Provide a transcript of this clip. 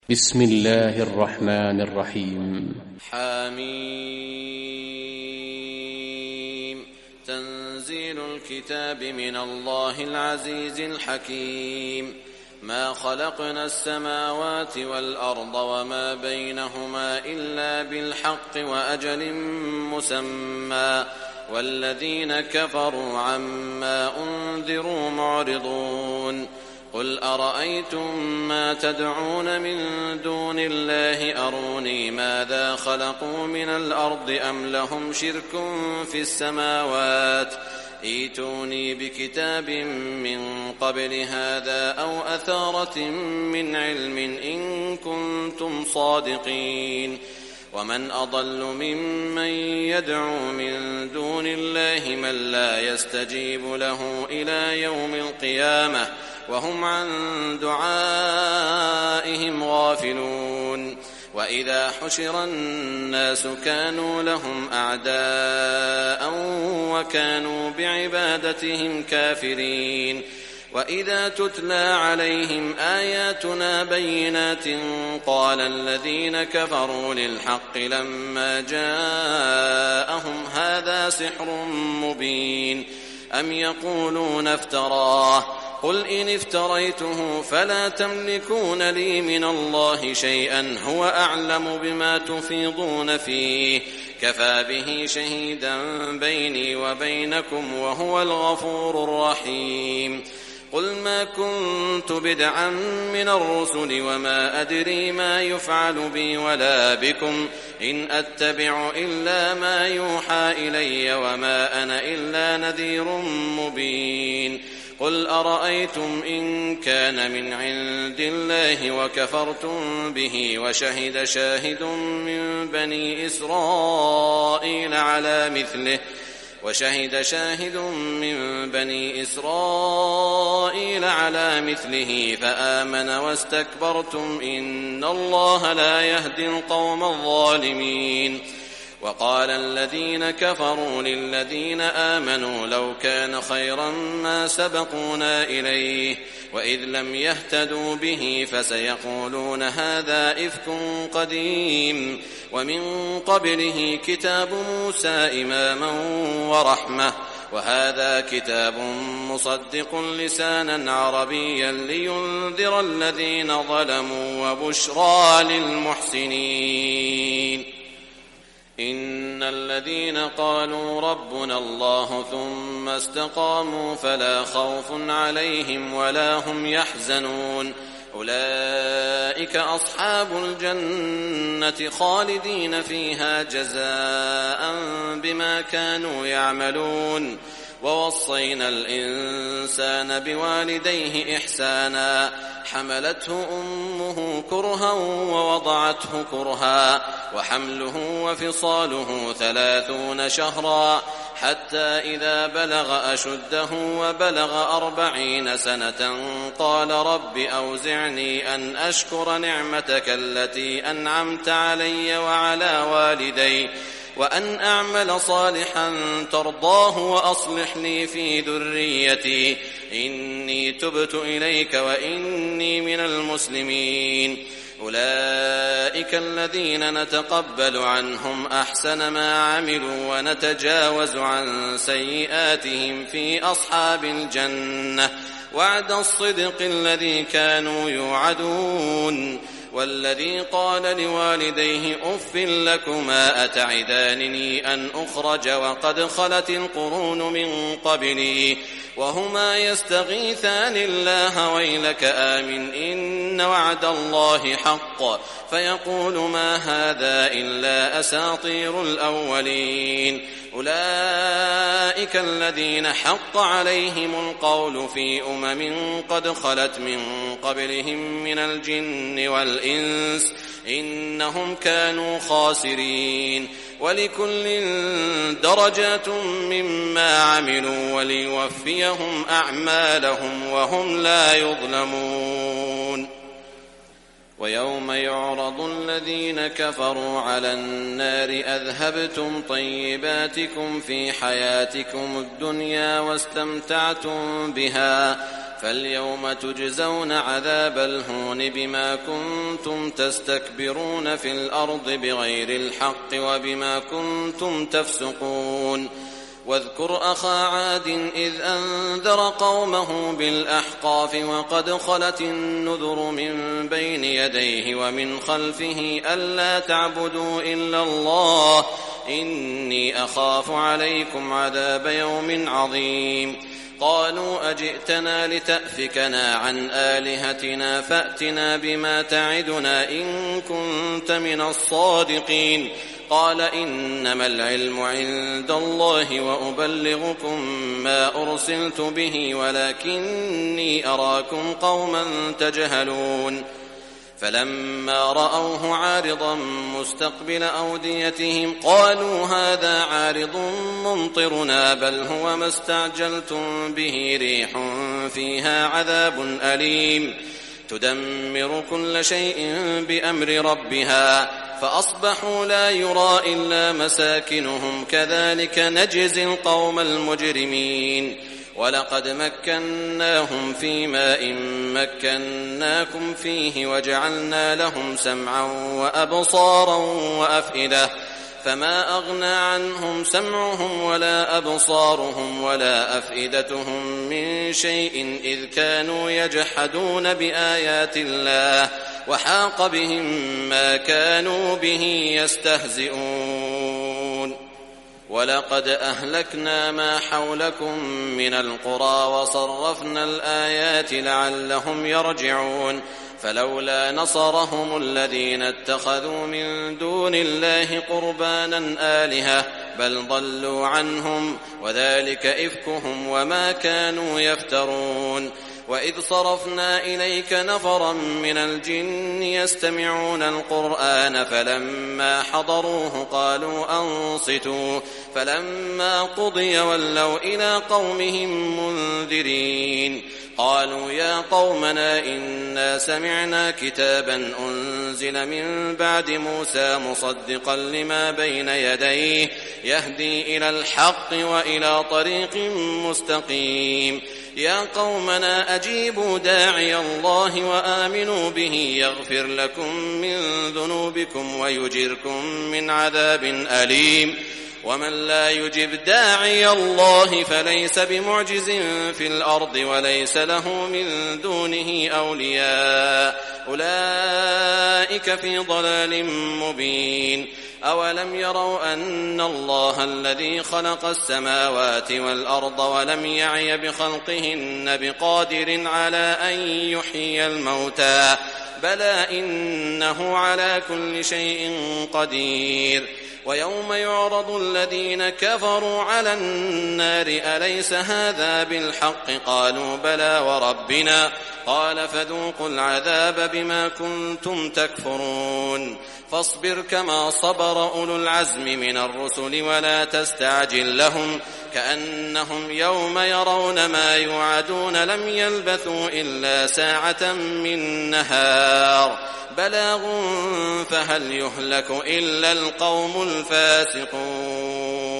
بسم الله الرحمن الرحيم. حميم. تنزيل الكتاب من الله العزيز الحكيم. ما خلقنا السماوات والأرض وما بينهما إلا بالحق وأجل مسمى والذين كفروا عما أنذروا معرضون. قل أرأيتم ما تدعون من دون الله أروني ماذا خلقوا من الأرض أم لهم شرك في السماوات ائتوني بكتاب من قبل هذا أو أثارة من علم إن كنتم صادقين. ومن أضل ممن يدعو من دون الله من لا يستجيب له إلى يوم القيامة وهم عن دعائهم غافلون. وإذا حشر الناس كانوا لهم أعداء وكانوا بعبادتهم كافرين. وإذا تتلى عليهم آياتنا بينات قال الذين كفروا للحق لما جاءهم هذا سحر مبين أم يقولون افتراه قل إن افتريته فلا تملكون لي من الله شيئا هو أعلم بما تفيضون فيه كفى به شهيدا بيني وبينكم وهو الغفور الرحيم. قل ما كنت بدعا من الرسل وما أدري ما يفعل بي ولا بكم إن أتبع إلا ما يوحى إلي وما أنا إلا نذير مبين. قل أرأيتم إن كان من عند الله وكفرتم به وشهد شاهد من بني إسرائيل على مثله فآمن واستكبرتم إن الله لا يهدي القوم الظالمين. وقال الذين كفروا للذين آمنوا لو كان خيرا ما سبقونا إليه وإذ لم يهتدوا به فسيقولون هذا إفك قديم ومن قبله كتاب موسى إماما ورحمة وهذا كتاب مصدق لسانا عربيا لينذر الذين ظلموا وبشرى للمحسنين. إن الذين قالوا ربنا الله ثم استقاموا فلا خوف عليهم ولا هم يحزنون أولئك أصحاب الجنة خالدين فيها جزاء بما كانوا يعملون. ووصينا الإنسان بوالديه إحسانا حملته أمه كرها ووضعته كرها وحمله وفصاله 30 شهرا حتى إذا بلغ أشده وبلغ 40 سنة قال رب أوزعني أن أشكر نعمتك التي أنعمت علي وعلى والدي وأن أعمل صالحا ترضاه وأصلح لي في ذريتي إني تبت إليك وإني من المسلمين. أولئك الذين نتقبل عنهم أحسن ما عملوا ونتجاوز عن سيئاتهم في أصحاب الجنة وعد الصدق الذي كانوا يوعدون. والذي قال لوالديه أف لكما أتعدانني أن أخرج وقد خلت القرون من قبلي وهما يستغيثان الله ويلك آمن إن وعد الله حق فيقول ما هذا إلا أساطير الأولين. أولئك الذين حق عليهم القول في قد خلت من قبلهم من الجن والإنس إنهم كانوا خاسرين. ولكل درجات مما عملوا وليوفيهم أعمالهم وهم لا يظلمون. ويوم يعرض الذين كفروا على النار أذهبتم طيباتكم في حياتكم الدنيا واستمتعتم بها فاليوم تجزون عذاب الهون بما كنتم تستكبرون في الأرض بغير الحق وبما كنتم تفسقون واذكر أخا عاد إذ أنذر قومه بالأحقاف وقد خلت النذر من بين يديه ومن خلفه ألا تعبدوا إلا الله إني أخاف عليكم عذاب يوم عظيم قالوا أجئتنا لتأفكنا عن آلهتنا فأتنا بما تعدنا إن كنت من الصادقين قال إنما العلم عند الله وأبلغكم ما أرسلت به ولكني أراكم قوما تجهلون فلما رأوه عارضا مستقبل أوديتهم قالوا هذا عارض ممطرنا بل هو ما استعجلتم به ريح فيها عذاب أليم تدمر كل شيء بأمر ربها فأصبحوا لا يرى إلا مساكنهم كذلك نجزي القوم المجرمين ولقد مكناهم في ماء مكناكم فيه وجعلنا لهم سمعا وأبصارا وأفئدة فما أغنى عنهم سمعهم ولا أبصارهم ولا أفئدتهم من شيء إذ كانوا يجحدون بآيات الله وحاق بهم ما كانوا به يستهزئون ولقد أهلكنا ما حولكم من القرى وصرفنا الآيات لعلهم يرجعون فلولا نصرهم الذين اتخذوا من دون الله قربانا آلهة بل ضلوا عنهم وذلك إفكهم وما كانوا يفترون وإذ صرفنا إليك نفرا من الجن يستمعون القرآن فلما حضروه قالوا أنصتوا فلما قضي ولوا إلى قومهم منذرين قالوا يا قومنا إنا سمعنا كتابا أنزل من بعد موسى مصدقا لما بين يديه يهدي إلى الحق وإلى طريق مستقيم يا قومنا أجيبوا داعي الله وآمنوا به يغفر لكم من ذنوبكم ويجركم من عذاب أليم ومن لا يجب داعي الله فليس بمعجز في الأرض وليس له من دونه أولياء أولئك في ضلال مبين أولم يروا أن الله الذي خلق السماوات والأرض ولم يعي بخلقهن بقادر على أن يحيي الموتى بلى إنه على كل شيء قدير ويوم يعرض الذين كفروا على النار أليس هذا بالحق قالوا بلى وربنا قال فذوقوا العذاب بما كنتم تكفرون فاصبر كما صبر أولو العزم من الرسل ولا تستعجل لهم كأنهم يوم يرون ما يوعدون لم يلبثوا إلا ساعة من نهار بلاغ فهل يهلك إلا القوم الفاسقون